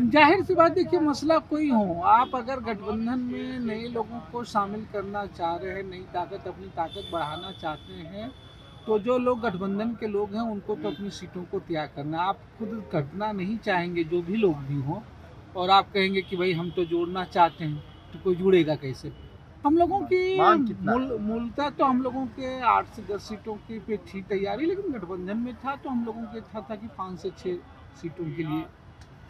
जाहिर सी बात, देखिए मसला कोई हो, आप अगर गठबंधन में नए लोगों को शामिल करना चाह रहे हैं, नई ताकत, अपनी ताकत बढ़ाना चाहते हैं, तो जो लोग गठबंधन के लोग हैं उनको तो अपनी सीटों को त्याग करना। आप खुद घटना नहीं चाहेंगे, जो भी लोग भी हों, और आप कहेंगे कि भाई हम तो जोड़ना चाहते हैं, तो कोई जुड़ेगा कैसे? हम लोगों की मूलतः तो हम लोगों के 8 से 10 सीटों की पे थी तैयारी, लेकिन गठबंधन में था तो हम लोगों के था कि 5 से 6 सीटों के लिए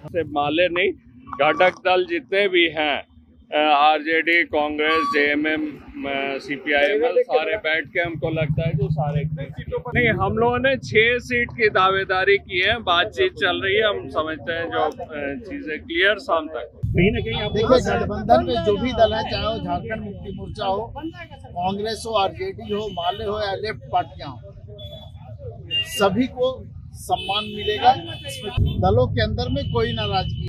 से माले नहीं, घटक दल जितने भी हैं, आरजेडी, कांग्रेस, जेएमएम, सीपीआईएम, सारे बैठ के हमको लगता है जो सारे नहीं, हम लोगों ने 6 सीट की दावेदारी की है, बातचीत चल रही है, हम समझते हैं जो चीजें क्लियर शाम तक। कहीं ना कहीं आप देखिए गठबंधन में जो भी दल है, चाहे वो झारखंड मुक्ति मोर्चा हो, कांग्रेस हो, आरजेडी हो, माले हो या लेफ्ट पार्टियां हो, सभी को सम्मान मिलेगा। दलों के अंदर में कोई नाराजगी।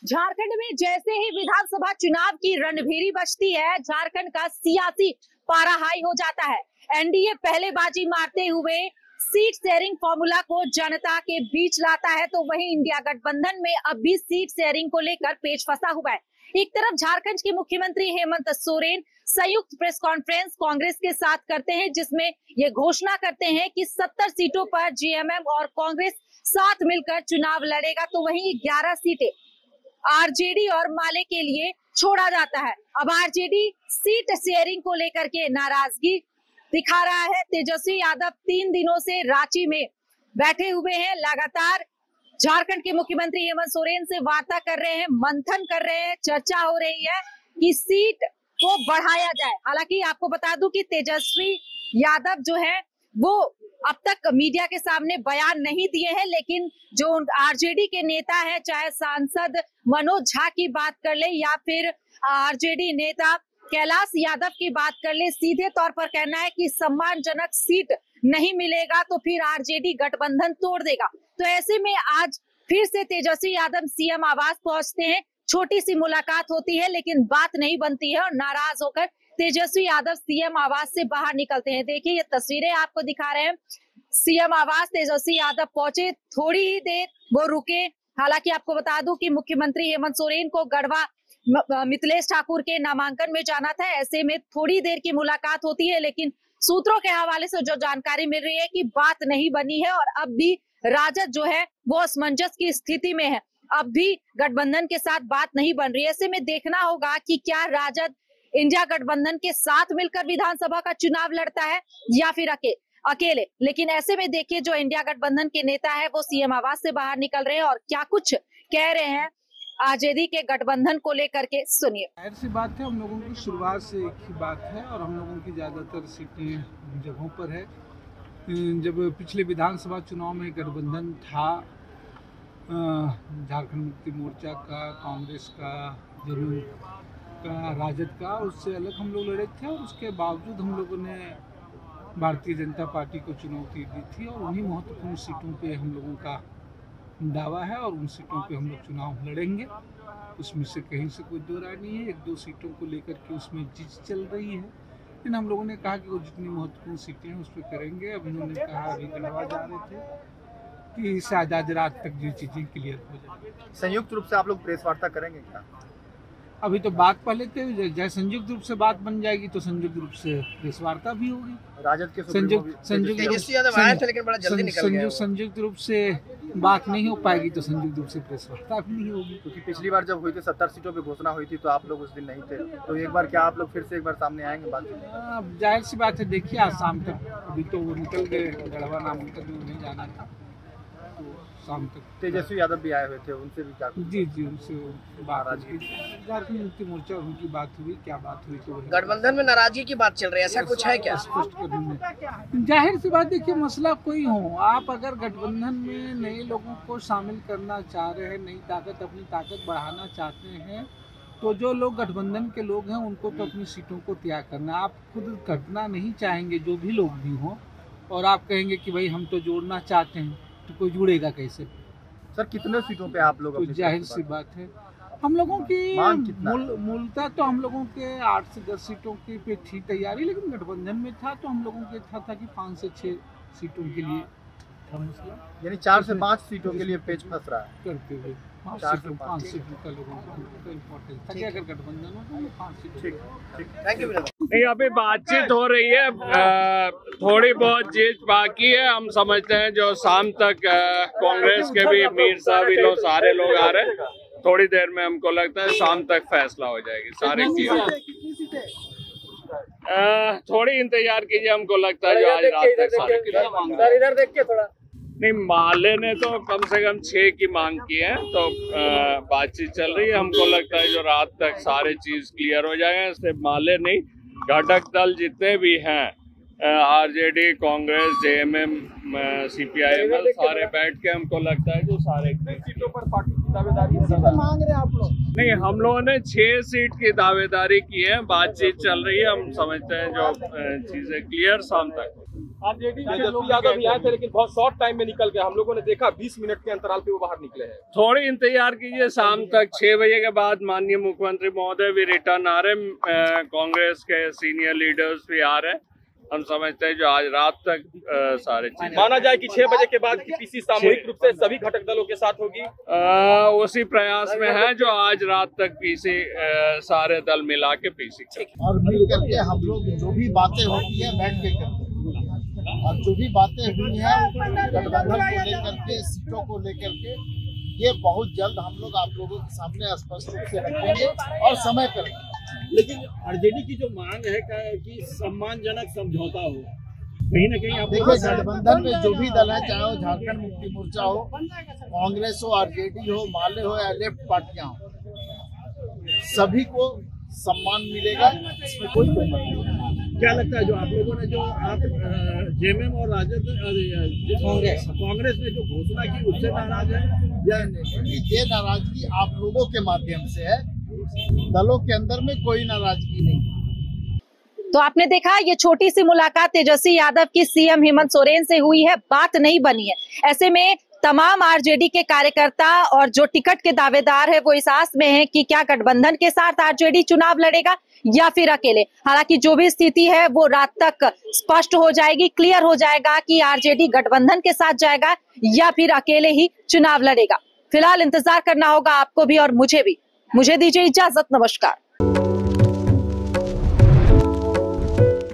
झारखंड में जैसे ही विधानसभा चुनाव की रणभेरी बजती है, झारखंड का सियासी पारा हाई हो जाता है। एनडीए पहले बाजी मारते हुए सीट शेयरिंग फॉर्मूला को जनता के बीच लाता है, तो वहीं इंडिया गठबंधन में अब भी सीट शेयरिंग को लेकर पेच फंसा हुआ है। एक तरफ झारखंड के मुख्यमंत्री हेमंत सोरेन संयुक्त प्रेस कॉन्फ्रेंस कांग्रेस के साथ करते हैं, जिसमें ये घोषणा करते हैं कि 70 सीटों पर जेएमएम और कांग्रेस साथ मिलकर चुनाव लड़ेगा, तो वहीं 11 सीटें आरजेडी और माले के लिए छोड़ा जाता है। अब आरजेडी सीट शेयरिंग को लेकर के नाराजगी दिखा रहा है। तेजस्वी यादव 3 दिनों से रांची में बैठे हुए हैं, लगातार झारखंड के मुख्यमंत्री हेमंत सोरेन से वार्ता कर रहे हैं, मंथन कर रहे हैं, चर्चा हो रही है कि सीट को बढ़ाया जाए। हालांकि आपको बता दूं कि तेजस्वी यादव जो है वो अब तक मीडिया के सामने बयान नहीं दिए हैं, लेकिन जो आरजेडी के नेता है, चाहे सांसद मनोज झा की बात कर ले या फिर आरजेडी नेता कैलाश यादव की बात कर ले, सीधे तौर पर कहना है कि सम्मानजनक सीट नहीं मिलेगा तो फिर आरजेडी गठबंधन तोड़ देगा। तो ऐसे में आज फिर से तेजस्वी यादव सीएम आवास पहुंचते हैं, छोटी सी मुलाकात होती है लेकिन बात नहीं बनती है और नाराज होकर तेजस्वी यादव सीएम आवास से बाहर निकलते हैं। देखिए ये तस्वीरें आपको दिखा रहे हैं, सीएम आवास तेजस्वी यादव पहुंचे, थोड़ी ही देर वो रुके। हालांकि आपको बता दूं कि मुख्यमंत्री हेमंत सोरेन को गढ़वा मिथिलेश ठाकुर के नामांकन में जाना था, ऐसे में थोड़ी देर की मुलाकात होती है, लेकिन सूत्रों के हवाले से जो जानकारी मिल रही है कि बात नहीं बनी है और अब भी राजद जो है वो असमंजस की स्थिति में है, अब भी गठबंधन के साथ बात नहीं बन रही है। ऐसे में देखना होगा कि क्या राजद इंडिया गठबंधन के साथ मिलकर विधानसभा का चुनाव लड़ता है या फिर अकेले। लेकिन ऐसे में देखिए जो इंडिया गठबंधन के नेता है वो सीएम आवास से बाहर निकल रहे हैं और क्या कुछ कह रहे हैं आरजेडी के गठबंधन को लेकर के, सुनिए। जाहिर सी बात है, हम लोगों की शुरुआत से एक ही बात है और हम लोगों की ज़्यादातर सीटें जगहों पर है। जब पिछले विधानसभा चुनाव में गठबंधन था, झारखंड मुक्ति मोर्चा का, कांग्रेस का, जरूर का, राजद का, उससे अलग हम लोग लड़े थे और उसके बावजूद हम लोगों ने भारतीय जनता पार्टी को चुनौती दी थी और उन्हीं महत्वपूर्ण सीटों पे हम लोगों का दावा है और उन सीटों पे हम लोग चुनाव लड़ेंगे। उसमें से कहीं से कोई दो राय नहीं है। 1-2 सीटों को लेकर के उसमें जिद चल रही है, लेकिन हम लोगों ने कहा कि वो जितनी महत्वपूर्ण सीटें हैं उस पर करेंगे। अब इन्होंने कहा, अभी गढ़वा जा रहे थे, कि शायद आज रात तक ये चीज़ें क्लियर हो जाए। संयुक्त रूप से आप लोग प्रेस वार्ता करेंगे क्या? अभी तो बात पहले जैसे संयुक्त रूप से बात बन जाएगी तो संयुक्त रूप से प्रेस वार्ता भी होगी। राजद के संयुक्त रूप से बात नहीं हो पाएगी तो संयुक्त रूप से प्रेस वार्ता भी नहीं होगी। क्योंकि पिछली बार जब हुई थी 70 सीटों पे घोषणा हुई थी तो आप लोग उस दिन नहीं थे, तो एक बार क्या आप लोग फिर से एक बार सामने आएंगे? बात अब जाहिर सी बात है, देखिए आज शाम तक, अभी तो वो निकल गए, गढ़वा नामांकन में उन्हें जाना था, तो शाम तक। तेजस्वी यादव भी आए हुए थे, उनसे भी क्या? जी उनसे नाराजगी, झारखंड मुक्ति मोर्चा उनकी बात हुई, क्या बात हुई? तो गठबंधन में नाराजगी की बात चल रही है, ऐसा कुछ है क्या? स्पष्ट करने, जाहिर सी बात, देखिए मसला कोई हो, आप अगर गठबंधन में नए लोगों को शामिल करना चाह रहे हैं, नई ताकत, अपनी ताकत बढ़ाना चाहते हैं, तो जो लोग गठबंधन के लोग हैं उनको तो अपनी सीटों को त्याग करना। आप खुद घटना नहीं चाहेंगे, जो भी लोग भी हों, और आप कहेंगे कि भाई हम तो जोड़ना चाहते हैं, तो कोई जुड़ेगा कैसे? सर कितने सीटों पे आप लोग? तो जाहिर सी बात है, हम लोगों की मूलतः तो हम लोगों के 8 से 10 सीटों की पे थी तैयारी, लेकिन गठबंधन में था तो हम लोगों के था कि 5 से 6 सीटों के लिए यानी 4 से 5 सीटों के लिए पेच फंस रहा है। करते हुए 5 सीटों का लोगों को इम्पोर्टेंस था कि अगर गठबंधन हो तो 5 सीटों। Thank you brother. नहीं, अभी बातचीत हो रही है, थोड़ी बहुत चीज बाकी है। हम समझते हैं जो शाम तक कांग्रेस के भी मीर साहब भी लोग सारे लोग आ रहे हैं, थोड़ी देर में हमको लगता है शाम तक फैसला हो जाएगी सारे की। थोड़ी इंतजार कीजिए, हमको लगता है जो आज रात तक सारे इधर देख के थोड़ा नहीं, माले ने तो कम से कम 6 की मांग की है, तो बातचीत चल रही है। हमको लगता है जो रात तक सारे चीज क्लियर हो जाएगा। सिर्फ माले नहीं, घटक दल जितने भी हैं, आरजेडी, कांग्रेस, जेएमएम, सीपीआईएम, सारे बैठ के हमको लगता है जो सारे सीटों पर पार्टी की दावेदारी मांग रहे हैं आप लोग? नहीं, हम लोगों ने 6 सीट की दावेदारी की है, बातचीत चल रही है। हम समझते हैं जो चीजें क्लियर शाम तक। आरजेडी के लोग यादव भी आए थे, लेकिन बहुत शॉर्ट टाइम में निकल गए। हम लोगों ने देखा 20 मिनट के अंतराल पे वो बाहर निकले हैं। थोड़ी इंतजार कीजिए, शाम तक 6 बजे के बाद माननीय मुख्यमंत्री महोदय भी रिटर्न आ रहे हैं, कांग्रेस के सीनियर लीडर्स भी आ रहे हैं। हम समझते हैं जो आज रात तक सारे चीजें माना जाए कि 6 बजे के बाद की पीसी सामूहिक रूप से सभी घटक दलों के साथ होगी। उसी प्रयास में है जो आज रात तक पीसी सारे दल मिला के पीसी और मिल करके हम लोग जो भी बातें होती है बैठ के करते हैं, और जो भी बातें हुई है गठबंधन को लेकर के, सीटों को लेकर के, ये बहुत जल्द हम लोग आप लोगों के सामने स्पष्ट रूप से रखेंगे और समय पर। लेकिन आरजेडी की जो मांग है कि सम्मानजनक समझौता हो, कहीं न कहीं आप देखिए गठबंधन में जो भी दल है, चाहे वो झारखंड मुक्ति मोर्चा हो, कांग्रेस हो, आरजेडी हो, माले हो या लेफ्ट पार्टियां हो, सभी को सम्मान मिलेगा, इसमें कोई नहीं। क्या लगता है जो आप लोगों ने जो आप जेएमएम और राजद कांग्रेस ने जो घोषणा की उससे नाराज है या नहीं? ये नाराजगी आप लोगों के माध्यम से है, दलों के अंदर में कोई नाराजगी नहीं। तो आपने देखा, ये छोटी सी मुलाकात तेजस्वी यादव की सीएम हेमंत सोरेन से हुई है, बात नहीं बनी है। ऐसे में तमाम आरजेडी के कार्यकर्ता और जो टिकट के दावेदार है वो इस आस में है कि क्या गठबंधन के साथ आरजेडी चुनाव लड़ेगा या फिर अकेले। हालांकि जो भी स्थिति है वो रात तक स्पष्ट हो जाएगी, क्लियर हो जाएगा कि आरजेडी गठबंधन के साथ जाएगा या फिर अकेले ही चुनाव लड़ेगा। फिलहाल इंतजार करना होगा आपको भी और मुझे भी। मुझे दीजिए इजाजत, नमस्कार।